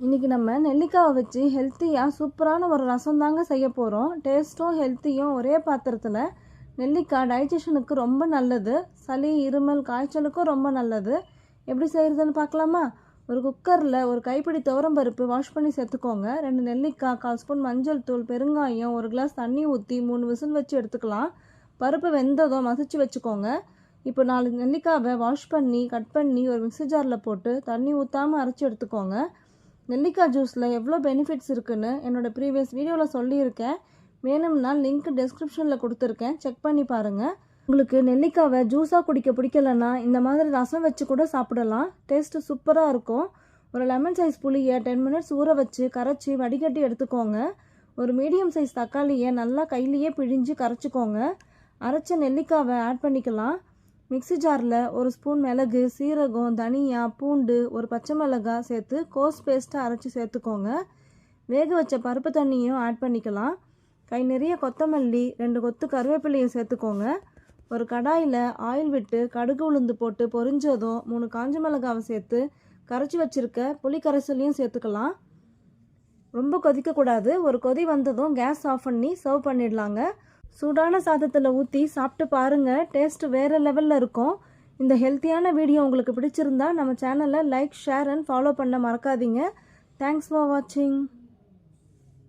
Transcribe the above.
இன்றைக்கி நம்ம நெல்லிக்காவை வச்சு ஹெல்த்தியாக சூப்பரான ஒரு ரசம் தாங்க செய்ய போகிறோம். டேஸ்ட்டும் ஹெல்த்தியும் ஒரே பாத்திரத்தில். நெல்லிக்காய் டைஜஷனுக்கு ரொம்ப நல்லது. சளி, இருமல், காய்ச்சலுக்கும் ரொம்ப நல்லது. எப்படி செய்கிறதுன்னு பார்க்கலாமா? ஒரு குக்கரில் ஒரு கைப்பிடி துவரம்பருப்பு வாஷ் பண்ணி சேர்த்துக்கோங்க. 2 நெல்லிக்காய், 1/4 ஸ்பூன் மஞ்சள் தூள், பெருங்காயம், 1 கிளாஸ் தண்ணி ஊற்றி 3 விசில் வச்சு எடுத்துக்கலாம். பருப்பு வெந்ததும் மசிச்சு வச்சுக்கோங்க. இப்போ 4 நெல்லிக்காவை வாஷ் பண்ணி கட் பண்ணி ஒரு மிக்ஸி ஜாரில் போட்டு தண்ணி ஊற்றாமல் அரைச்சி எடுத்துக்கோங்க. நெல்லிக்காய் ஜூஸில் எவ்வளோ பெனிஃபிட்ஸ் இருக்குன்னு என்னோடய ப்ரீவியஸ் வீடியோவில் சொல்லியிருக்கேன். வேணும்னா லிங்க் டிஸ்கிரிப்ஷனில் கொடுத்துருக்கேன், செக் பண்ணி பாருங்கள். உங்களுக்கு நெல்லிக்காவை ஜூஸாக குடிக்க பிடிக்கலன்னா இந்த மாதிரி ரசம் வச்சு கூட சாப்பிடலாம். டேஸ்ட்டு சூப்பராக இருக்கும். ஒரு லெமன் சைஸ் புளியை 10 மினிட்ஸ் ஊற வச்சு கரைச்சி வடிகட்டி எடுத்துக்கோங்க. ஒரு மீடியம் சைஸ் தக்காளியை நல்லா கையிலேயே பிழிஞ்சு கரைச்சிக்கோங்க. அரைச்ச நெல்லிக்காவை ஆட் பண்ணிக்கலாம். மிக்ஸி ஜாரில் 1 ஸ்பூன் மிளகு, சீரகம், தனியா, பூண்டு, ஒரு பச்சை மிளகாய் சேர்த்து கோஸ் பேஸ்ட்டாக அரைச்சி சேர்த்துக்கோங்க. வேக வச்ச பருப்பு தண்ணியும் ஆட் பண்ணிக்கலாம். கை நிறைய கொத்தமல்லி, 2 கொத்து கருவேப்பிலையும் சேர்த்துக்கோங்க. ஒரு கடாயில் ஆயில் விட்டு கடுகு உளுந்து போட்டு பொரிஞ்சதும் 3 காஞ்ச மிளகாவை சேர்த்து கரைச்சி வச்சுருக்க புளி கரைசலையும் சேர்த்துக்கலாம். ரொம்ப கொதிக்கக்கூடாது. ஒரு கொதி வந்ததும் கேஸ் ஆஃப் பண்ணி சர்வ் பண்ணிடலாங்க. சூடான சாதத்தில் ஊற்றி சாப்பிட்டு பாருங்கள். டேஸ்ட்டு வேறு லெவலில் இருக்கும். இந்த ஹெல்த்தியான வீடியோ உங்களுக்கு பிடிச்சிருந்தா நம்ம சேனலை லைக், ஷேர் அண்ட் ஃபாலோ பண்ண மறக்காதீங்க. தேங்க்ஸ் ஃபார் வாட்சிங்.